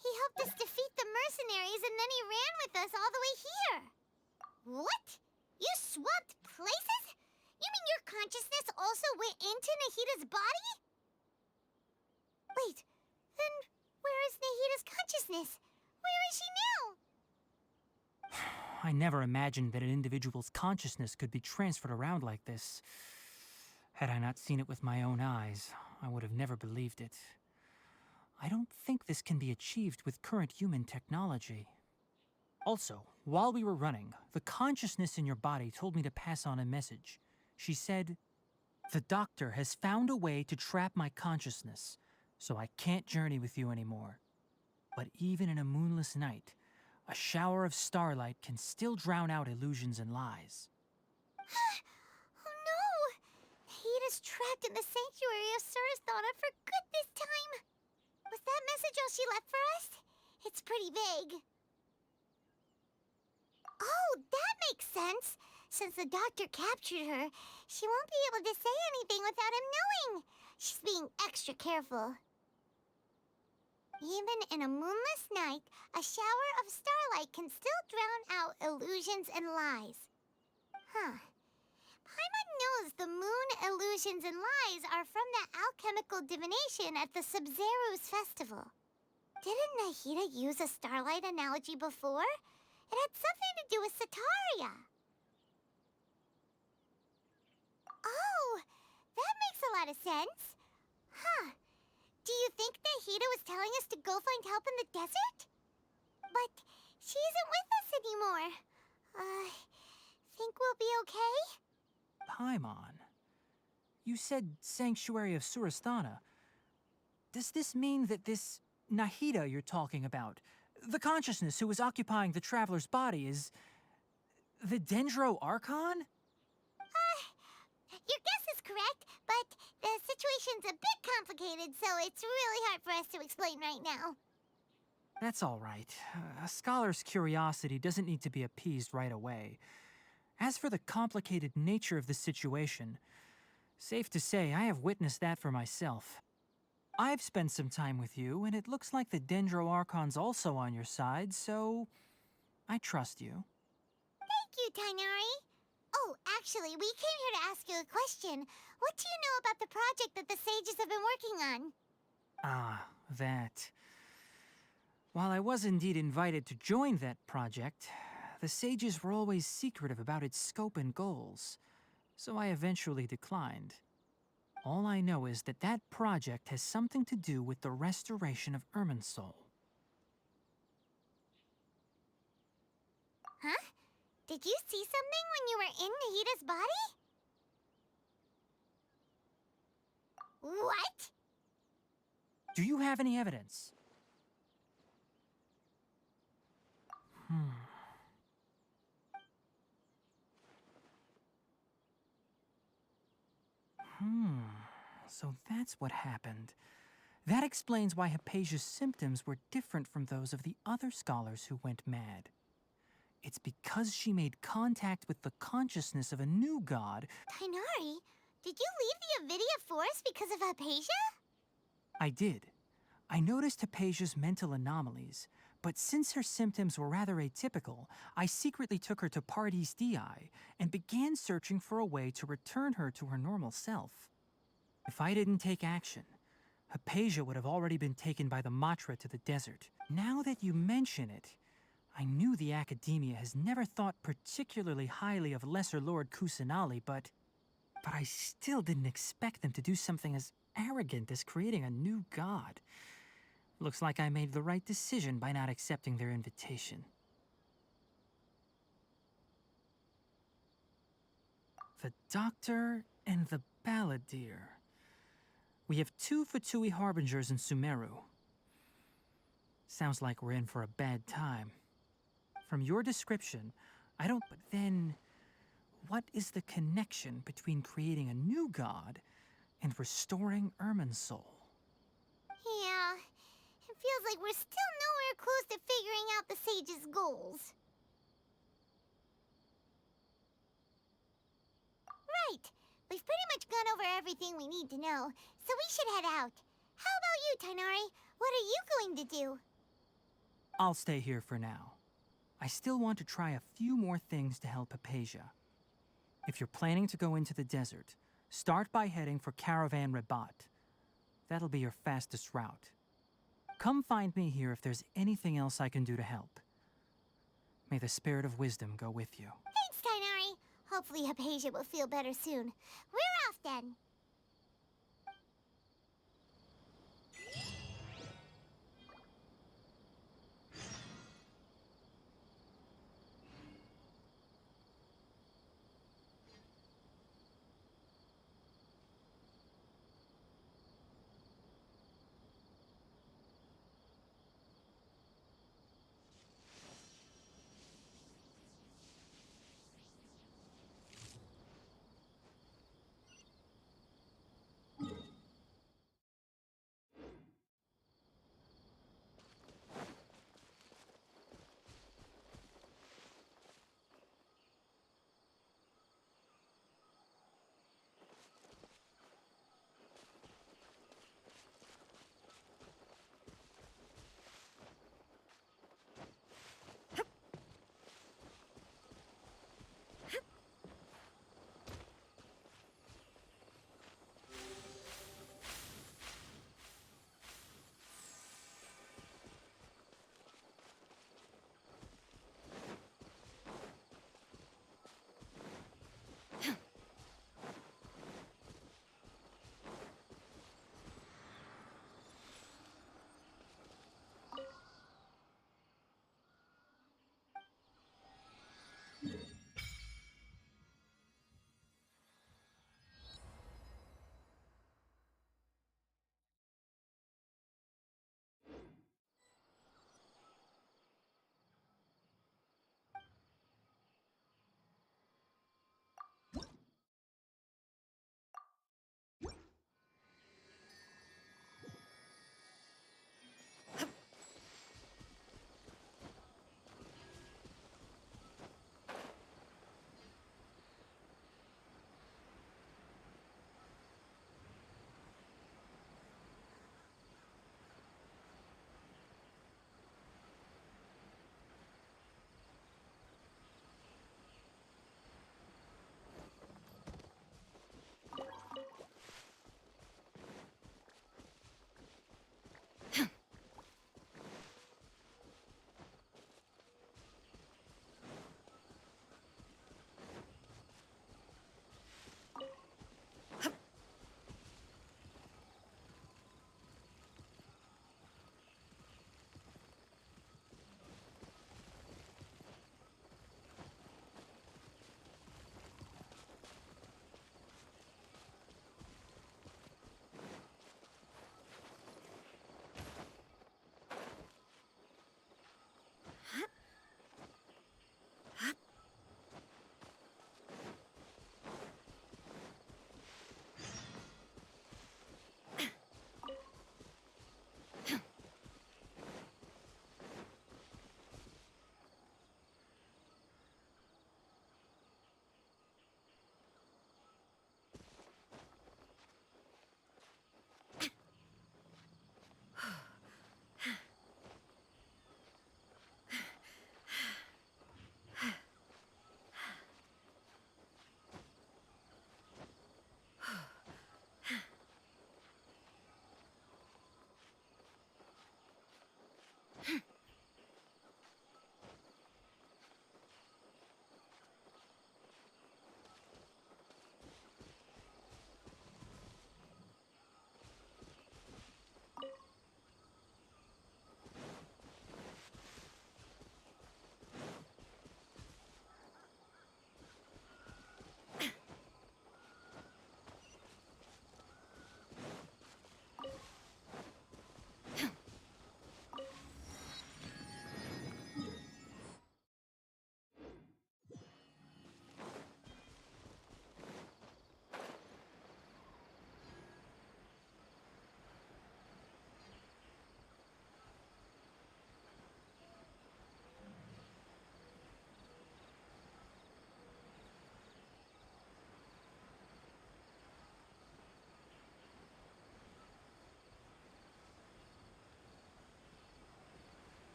He helped us defeat the mercenaries and then he ran with us all the way here. What? You swapped places? You mean your consciousness also went into Nahida's body? Wait, then where is Nahida's consciousness? Where is she now? I never imagined that an individual's consciousness could be transferred around like this. Had I not seen it with my own eyes, I would have never believed it. I don't think this can be achieved with current human technology. Also, while we were running, the consciousness in your body told me to pass on a message. She said, "The doctor has found a way to trap my consciousness, so I can't journey with you anymore. But even in a moonless night, a shower of starlight can still drown out illusions and lies." Oh no! Nahida's trapped in the sanctuary of Surasthana for good this time. Was that message all she left for us? It's pretty vague. Oh, that makes sense. Since the doctor captured her, she won't be able to say anything without him knowing. She's being extra careful. Even in a moonless night, a shower of starlight can still drown out illusions and lies. Huh. Paimon knows the moon illusions and lies are from the alchemical divination at the Sub-Zero's festival. Didn't Nahida use a starlight analogy before? It had something to do with Sataria. Oh, that makes a lot of sense. Huh. Do you think Nahida was telling us to go find help in the desert? But she isn't with us anymore. Think we'll be okay? Paimon, you said Sanctuary of Surasthana. Does this mean that this Nahida you're talking about, the consciousness who is occupying the traveler's body, is the Dendro Archon? Your guess is correct, but the situation's a bit complicated, so it's really hard for us to explain right now. That's all right. A scholar's curiosity doesn't need to be appeased right away. As for the complicated nature of the situation, safe to say I have witnessed that for myself. I've spent some time with you, and it looks like the Dendro Archon's also on your side, so I trust you. Thank you, Tainari. Oh, actually, we came here to ask you a question. What do you know about the project that the sages have been working on? Ah, that. While I was indeed invited to join that project, the sages were always secretive about its scope and goals, so I eventually declined. All I know is that that project has something to do with the restoration of Irminsul. Huh? Did you see something when you were in Nahida's body? What? Do you have any evidence? So that's what happened. That explains why Hypatia's symptoms were different from those of the other scholars who went mad. It's because she made contact with the consciousness of a new god. Tainari, did you leave the Avidia Forest because of Hypatia? I did. I noticed Hypatia's mental anomalies, but since her symptoms were rather atypical, I secretly took her to Pardis Dii and began searching for a way to return her to her normal self. If I didn't take action, Hypatia would have already been taken by the Matra to the desert. Now that you mention it, I knew the Academia has never thought particularly highly of Lesser Lord Kusanali, but I still didn't expect them to do something as arrogant as creating a new god. Looks like I made the right decision by not accepting their invitation. The Doctor and the Balladeer. We have 2 Fatui Harbingers in Sumeru. Sounds like we're in for a bad time. From your description, I don't... But then, what is the connection between creating a new god and restoring Irminsul? Yeah, it feels like we're still nowhere close to figuring out the sage's goals. Right. We've pretty much gone over everything we need to know, so we should head out. How about you, Tainari? What are you going to do? I'll stay here for now. I still want to try a few more things to help Hypatia. If you're planning to go into the desert, start by heading for Caravan Rabat. That'll be your fastest route. Come find me here if there's anything else I can do to help. May the spirit of wisdom go with you. Thanks, Tighnari. Hopefully Hypatia will feel better soon. We're off then.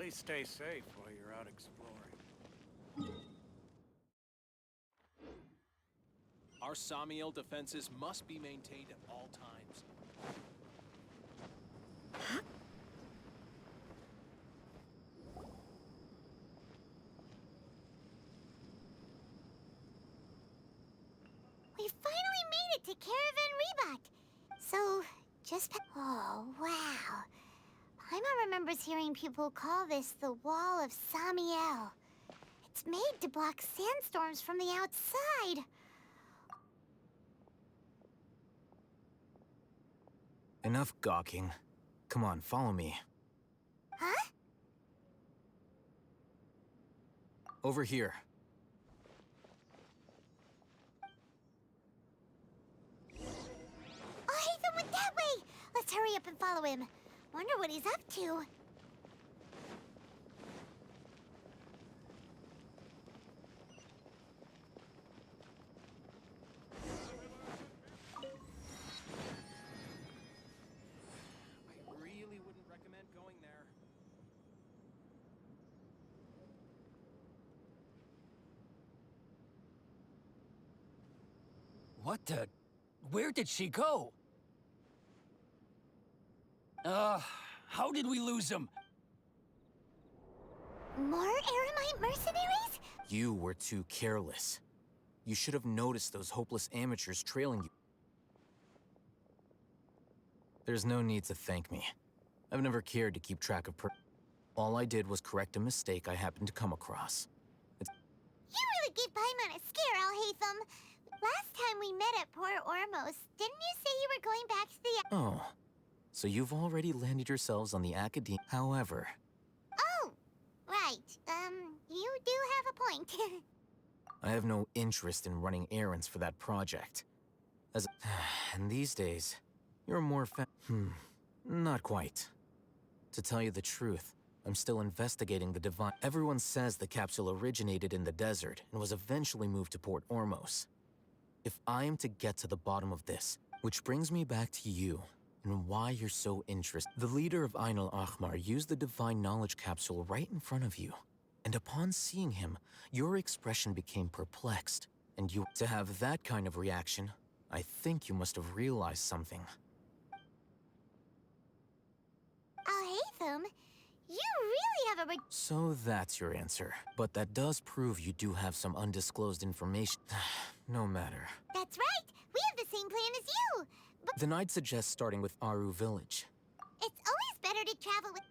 Please stay safe while you're out exploring. Our Samiel defenses must be maintained at all times. We finally made it to Caravan Rebot. So, oh, wow. Paimon remembers hearing people call this the Wall of Samiel. It's made to block sandstorms from the outside. Enough gawking. Come on, follow me. Huh? Over here. Oh, Haytham went that way! Let's hurry up and follow him. Wonder what he's up to. I really wouldn't recommend going there. What the? Where did she go? How did we lose him? More Eremite mercenaries? You were too careless. You should have noticed those hopeless amateurs trailing you. There's no need to thank me. I've never cared to keep track of all I did was correct a mistake I happened to come across. You really gave Paimon a scare, Alhaitham. Last time we met at Port Ormos, didn't you say you were going back to the... Oh, so you've already landed yourselves on the Academy. However... Oh, right. You do have a point. I have no interest in running errands for that project. And these days, you're more not quite. To tell you the truth, I'm still investigating the divine... Everyone says the capsule originated in the desert and was eventually moved to Port Ormos. If I am to get to the bottom of this, which brings me back to you, and why you're so interested. The leader of Ain al-Ahmar used the divine knowledge capsule right in front of you. And upon seeing him, your expression became perplexed. And to have that kind of reaction, I think you must have realized something. Alhaitham, you really have a... So that's your answer. But that does prove you do have some undisclosed information. No matter. That's right! We have the same plan as you! But Then I'd suggest starting with Aru Village. it's always better to travel with...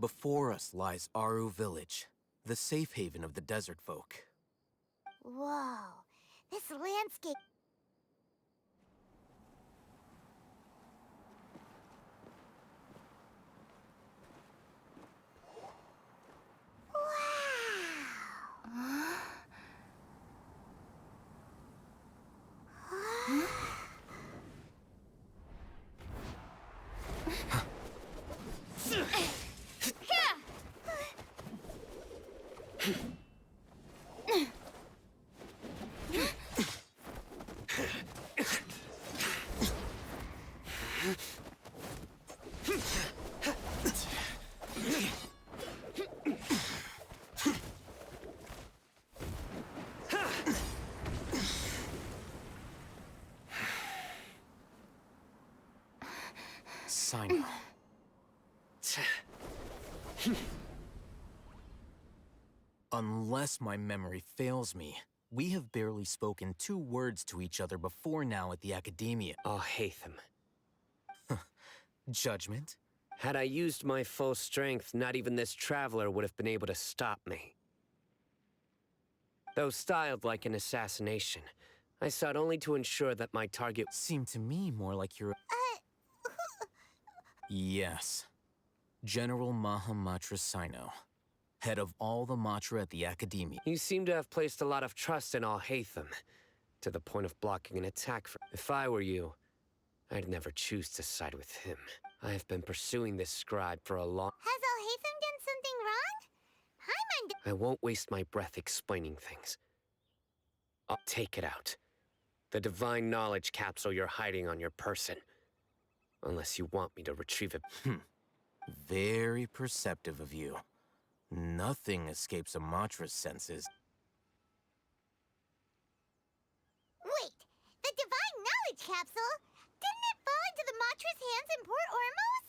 Before us lies Aru Village, the safe haven of the desert folk. Whoa, this landscape... Sino. Unless my memory fails me, we have barely spoken 2 words to each other before now at the Academia. Alhaitham. Judgment? Had I used my full strength, not even this traveler would have been able to stop me. Though styled like an assassination, I sought only to ensure that my target seemed to me more like your... Yes. General Mahamatra Sino, head of all the Matra at the Academia. You seem to have placed a lot of trust in Alhaitham, to the point of blocking an attack for... If I were you, I'd never choose to side with him. I have been pursuing this scribe for a long... Has Alhaitham done something wrong? Paimon... I won't waste my breath explaining things. I'll take it out. The divine knowledge capsule you're hiding on your person. Unless you want me to retrieve it. Very perceptive of you. Nothing escapes a Matra's senses. Wait, the divine knowledge capsule? Didn't it fall into the Matra's hands in Port Ormos?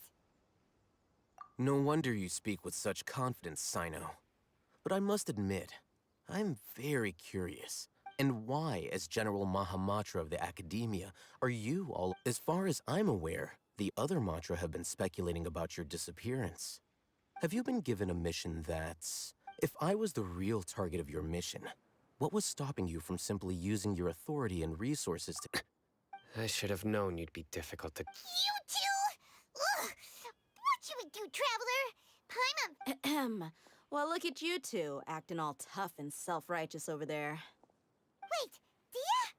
No wonder you speak with such confidence, Sino. But I must admit, I'm very curious. And why, as General Mahamatra of the Academia, are you all... As far as I'm aware, the other Matra have been speculating about your disappearance. Have you been given a mission that's... If I was the real target of your mission, what was stopping you from simply using your authority and resources to... I should have known you'd be difficult to... You two? Ugh! What you would do, traveler? Paimon... Well, look at you two, acting all tough and self-righteous over there. Wait, Dia?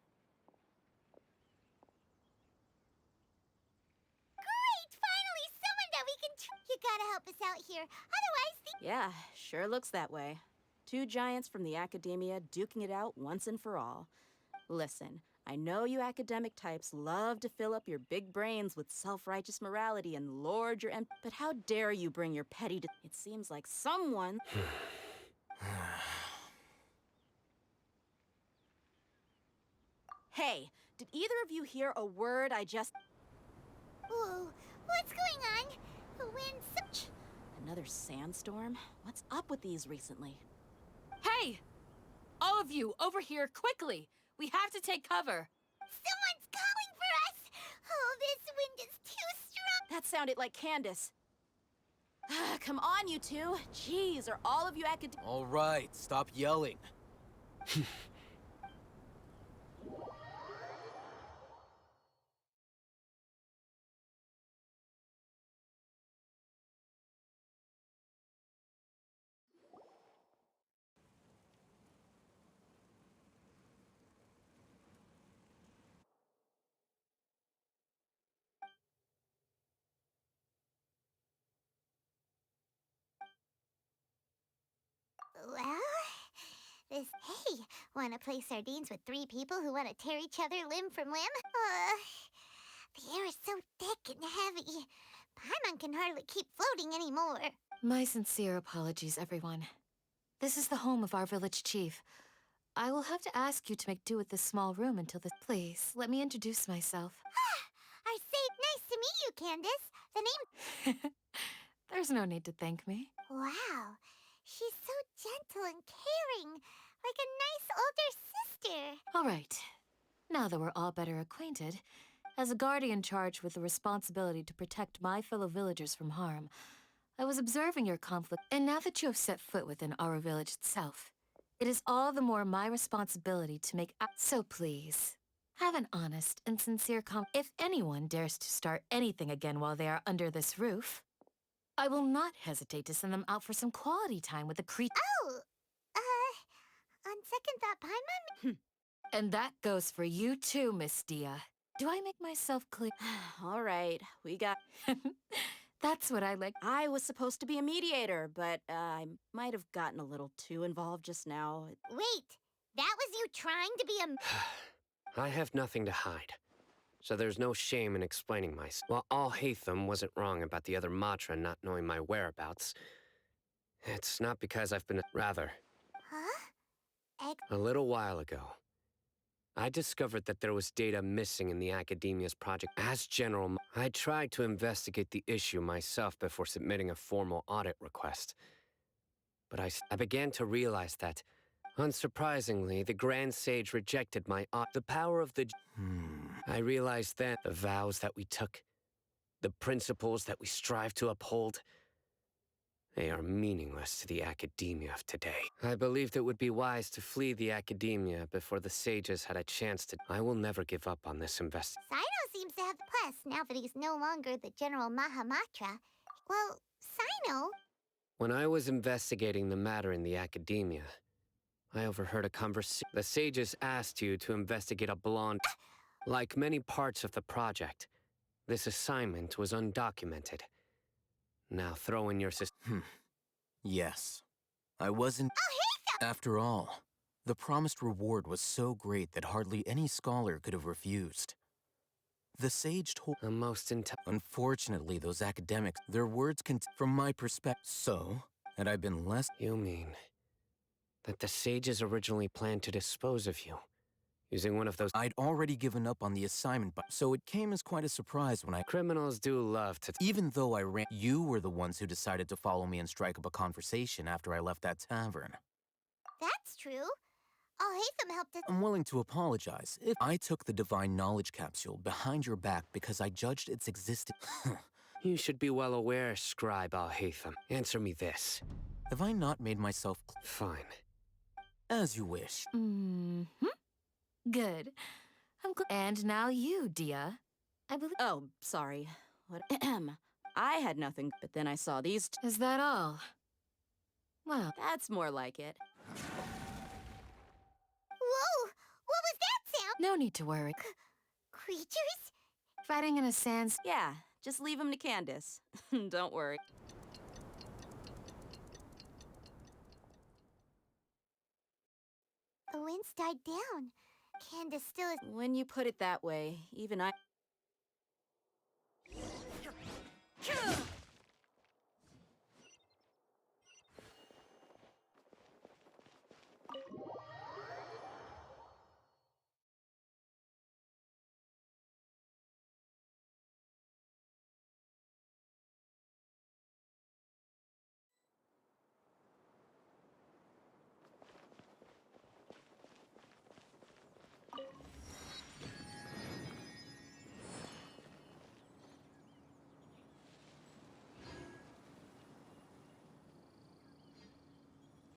Great! Finally, someone that we can You gotta help us out here. Otherwise, Yeah, sure looks that way. 2 giants from the Academia duking it out once and for all. Listen, I know you academic types love to fill up your big brains with self-righteous morality and lord your but how dare you bring your petty It seems like someone... Hey, did either of you hear a word I just... Whoa, what's going on? The wind's such... Another sandstorm? What's up with these recently? Hey! All of you, over here, quickly! We have to take cover! Someone's calling for us! Oh, this wind is too strong! That sounded like Candace. Come on, you two. Jeez, are all of you All right, stop yelling. Well, Hey, wanna play sardines with 3 people who wanna tear each other limb from limb? The air is so thick and heavy. Paimon can hardly keep floating anymore. My sincere apologies, everyone. This is the home of our village chief. I will have to ask you to make do with this small room until the... Please, let me introduce myself. Nice to meet you, Candace. The name... There's no need to thank me. Wow, she's so gentle and caring, like a nice older sister. All right. Now that we're all better acquainted, as a guardian charged with the responsibility to protect my fellow villagers from harm, I was observing your conflict, and now that you have set foot within our village itself, it is all the more my responsibility to make so please, have an honest and sincere If anyone dares to start anything again while they are under this roof, I will not hesitate to send them out for some quality time with the creature. Oh, on second thought, Paimon... And that goes for you too, Miss Dia. Do I make myself clear? All right, we got... That's what I like. I was supposed to be a mediator, but I might have gotten a little too involved just now. Wait, that was you trying to be a... I have nothing to hide, so there's no shame in explaining myself. While Al-Haytham wasn't wrong about the other Matra not knowing my whereabouts, it's not because I've been... Rather, Huh? a little while ago, I discovered that there was data missing in the Academia's project. As General, I tried to investigate the issue myself before submitting a formal audit request. But I began to realize that, unsurprisingly, the Grand Sage rejected my the power of the... I realized then the vows that we took, the principles that we strive to uphold, they are meaningless to the Academia of today. I believed it would be wise to flee the Academia before the sages had a chance to... I will never give up on this investigation. Sino seems to have the plus now that he's no longer the General Mahamatra. Well, Sino... When I was investigating the matter in the Academia, I overheard a conversation. The sages asked you to investigate a blonde... Like many parts of the project, this assignment was undocumented. Now throw in your system. Yes. I wasn't... After all, the promised reward was so great that hardly any scholar could have refused. The sage told... The most Unfortunately, those academics, their words from my perspective... So, had I been less... You mean that the sages originally planned to dispose of you? Using one of those... I'd already given up on the assignment, but so it came as quite a surprise when I... Criminals do love to... Even though I ran... You were the ones who decided to follow me and strike up a conversation after I left that tavern. That's true. Al-Haytham helped us... I'm willing to apologize if I took the Divine Knowledge Capsule behind your back because I judged its existence. You should be well aware, Scribe Al-Haytham. Answer me this. Have I not made myself... Fine. As you wish. Good. I'm glad. And now you, Dia. I believe... Oh, sorry. What? I had nothing, but then I saw these... Is that all? Well... That's more like it. Whoa! What was that sound? No need to worry. Creatures? Fighting in a sands... Yeah, just leave them to Candace. Don't worry. The winds died down. Candace still is... When you put it that way, even I...